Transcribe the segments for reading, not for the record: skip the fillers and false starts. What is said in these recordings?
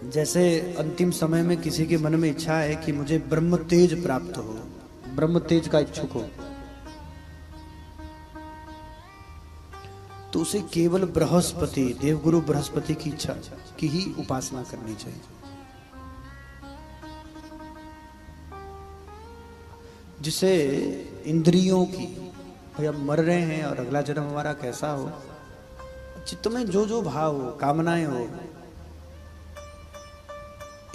जैसे अंतिम समय में किसी के मन में इच्छा है कि मुझे ब्रह्म तेज प्राप्त हो, ब्रह्म तेज का इच्छुक हो, तो उसे केवल बृहस्पति, देवगुरु बृहस्पति की इच्छा की ही उपासना करनी चाहिए। जिसे इंद्रियों की, भाई हम मर रहे हैं और अगला जन्म हमारा कैसा हो, चित्त में जो जो भाव हो, कामनाएं हो,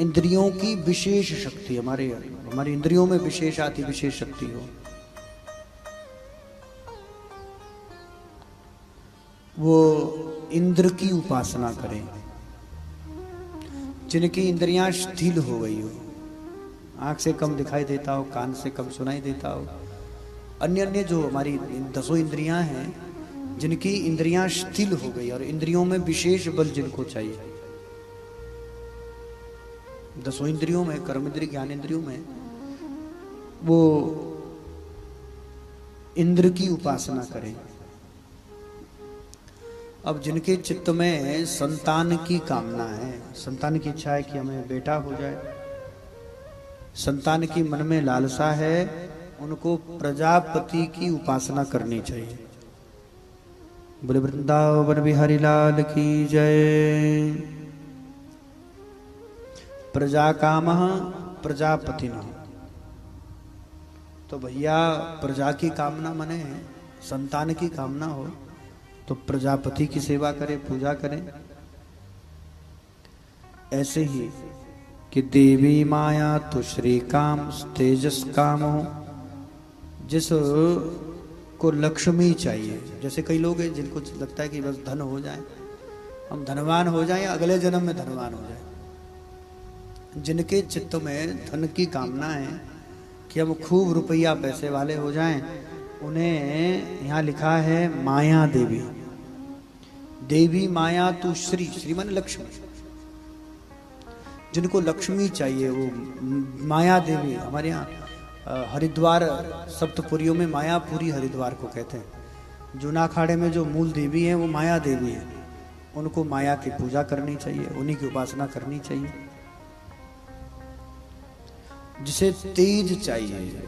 इंद्रियों की विशेष शक्ति, हमारी इंद्रियों में विशेष आती विशेष शक्ति हो, वो इंद्र की उपासना करें। जिनकी इंद्रियां शिथिल हो गई हो, आंख से कम दिखाई देता हो, कान से कम सुनाई देता हो, अन्य अन्य जो हमारी 10 इंद्रियां हैं, जिनकी इंद्रियां शिथिल हो गई और इंद्रियों में विशेष बल जिनको चाहिए, 10 इंद्रियों में, कर्म इंद्रिय, ज्ञान इंद्रियों में, वो इंद्र की उपासना करें। अब जिनके चित्त में संतान की कामना है, संतान की इच्छा है कि हमें बेटा हो जाए, संतान की मन में लालसा है, उनको प्रजापति की उपासना करनी चाहिए। बोले वृंदावन बिहारी लाल की जय। प्रजा कामः प्रजापतिना, तो भैया प्रजा की कामना मने संतान की कामना हो तो प्रजापति की सेवा करें, पूजा करें। ऐसे ही कि देवी माया तो श्री काम तेजस काम हो, जिस को लक्ष्मी चाहिए। जैसे कई लोग हैं जिनको लगता है कि बस धन हो जाए, हम धनवान हो जाएं या अगले जन्म में धनवान हो जाए। जिनके चित्त में धन की कामना है कि हम खूब रुपया पैसे वाले हो जाएं, उन्हें यहाँ लिखा है माया देवी। देवी माया तू श्री, श्री माने लक्ष्मी। जिनको लक्ष्मी चाहिए वो माया देवी। हमारे यहाँ हरिद्वार सप्तपुरियों में मायापुरी हरिद्वार को कहते हैं। जूना अखाड़े में जो मूल देवी है वो माया देवी है। उनको माया की पूजा करनी चाहिए, उन्हीं की उपासना करनी चाहिए। जिसे तेज चाहिए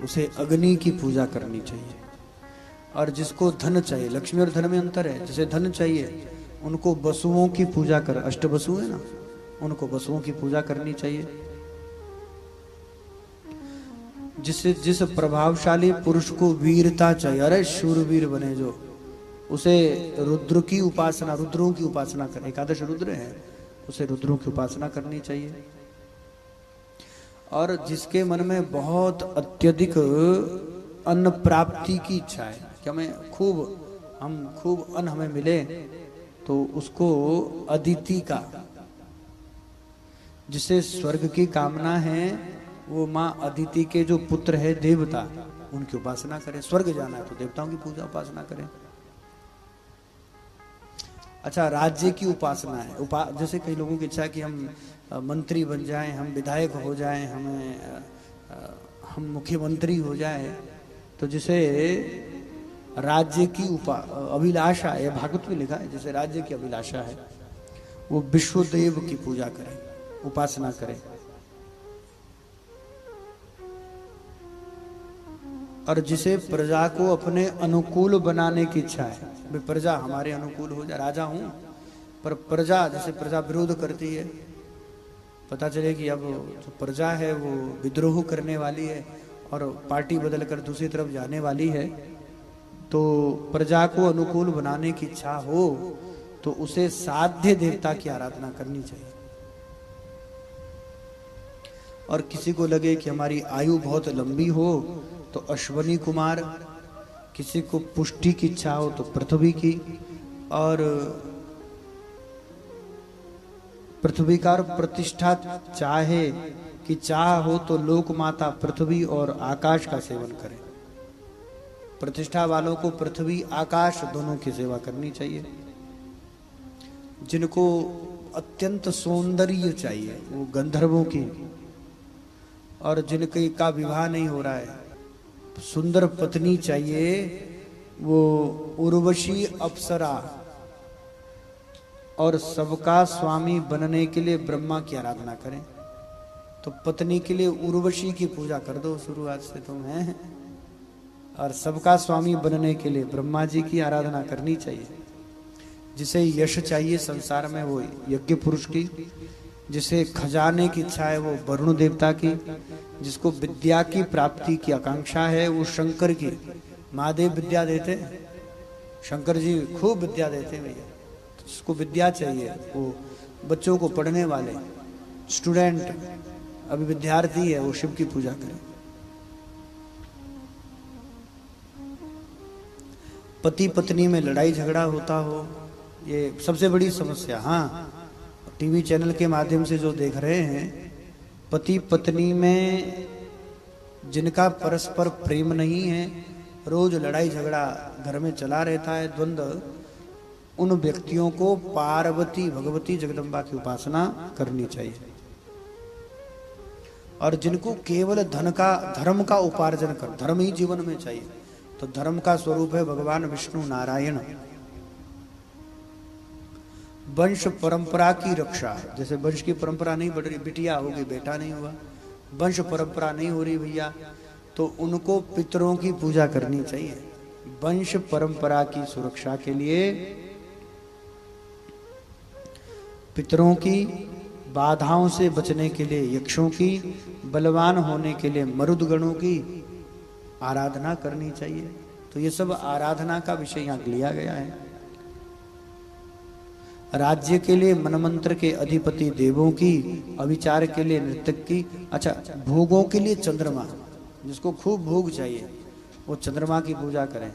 उसे अग्नि की पूजा करनी चाहिए। और जिसको धन चाहिए, लक्ष्मी और धन में अंतर है, जिसे धन चाहिए उनको वसुओं की पूजा कर, अष्टवसु है ना, उनको वसुओं की पूजा करनी चाहिए। जिस प्रभावशाली पुरुष को वीरता चाहिए, अरे शूरवीर बने जो, उसे रुद्र की उपासना, रुद्रों की उपासना कर, एकादश रुद्र है, उसे रुद्रों की उपासना करनी चाहिए। और जिसके मन में बहुत अत्यधिक अन्न प्राप्ति की इच्छा है कि हम खूब अन्न हमें मिले, तो उसको अदिति का, जिसे स्वर्ग की कामना है, वो माँ अदिति के जो पुत्र है देवता, उनकी उपासना करें। स्वर्ग जाना है तो देवताओं की पूजा उपासना करें। अच्छा, राज्य की उपासना है। जैसे कई लोगों की इच्छा है कि हम मंत्री बन जाएं, हम विधायक हो जाएं, हम मुख्यमंत्री हो जाएं, तो जिसे राज्य की अभिलाषा है, भागवत में लिखा है, जैसे राज्य की अभिलाषा है, वो विश्वदेव की पूजा करें, उपासना करें। और जिसे प्रजा को अपने अनुकूल बनाने की इच्छा है, भाई प्रजा हमारे अनुकूल हो जाए, राजा हूं पर प्रजा, जैसे प्रजा विरोध करती है, पता चले कि अब जो प्रजा है वो विद्रोह करने वाली है और पार्टी बदलकर दूसरी तरफ जाने वाली है, तो प्रजा को अनुकूल बनाने की इच्छा हो तो उसे साध्य देवता की आराधना करनी चाहिए। और किसी को लगे कि हमारी आयु बहुत लंबी हो तो अश्वनी कुमार, किसी को पुष्टि की इच्छा हो तो पृथ्वी की, और पृथ्वी का प्रतिष्ठा चाहे कि चाह हो तो लोक माता पृथ्वी और आकाश का सेवन करें। प्रतिष्ठा वालों को पृथ्वी आकाश दोनों की सेवा करनी चाहिए। जिनको अत्यंत सौंदर्य चाहिए वो गंधर्वों की, और जिनके का विवाह नहीं हो रहा है, सुंदर पत्नी चाहिए, वो उर्वशी अप्सरा, और सबका स्वामी बनने के लिए ब्रह्मा की आराधना करें। तो पत्नी के लिए उर्वशी की पूजा कर दो शुरुआत से तुम हैं, और सबका स्वामी बनने के लिए ब्रह्मा जी की आराधना करनी चाहिए। जिसे यश चाहिए संसार में वो यज्ञ पुरुष की, जिसे खजाने की इच्छा है वो वरुण देवता की, जिसको विद्या की प्राप्ति की आकांक्षा है वो शंकर की। महादेव विद्या देते, शंकर जी खूब विद्या देते भैया। जिसको विद्या चाहिए वो बच्चों को पढ़ने वाले स्टूडेंट, अभी विद्यार्थी है, वो शिव की पूजा करें। पति पत्नी में लड़ाई झगड़ा होता हो, ये सबसे बड़ी समस्या। हाँ, टीवी चैनल के माध्यम से जो देख रहे हैं, पति पत्नी में जिनका परस्पर प्रेम नहीं है, रोज लड़ाई झगड़ा घर में चला रहता है, द्वंद्व, उन व्यक्तियों को पार्वती भगवती जगदम्बा की उपासना करनी चाहिए। और जिनको केवल धन का, धर्म का उपार्जन कर, धर्म ही जीवन में चाहिए, तो धर्म का स्वरूप है भगवान विष्णु नारायण। वंश परंपरा की रक्षा, जैसे वंश की परंपरा नहीं बढ़ रही, बिटिया होगी बेटा नहीं हुआ, वंश परंपरा नहीं हो रही भैया, तो उनको पितरों की पूजा करनी चाहिए। वंश परंपरा की सुरक्षा के लिए पितरों की, बाधाओं से बचने के लिए यक्षों की, बलवान होने के लिए मरुदगणों की आराधना करनी चाहिए। तो ये सब आराधना का विषय यहाँ लिया गया है। राज्य के लिए मनमंत्र के अधिपति देवों की, अविचार के लिए नृतक की, अच्छा भोगों के लिए चंद्रमा, जिसको खूब भोग चाहिए वो चंद्रमा की पूजा करें।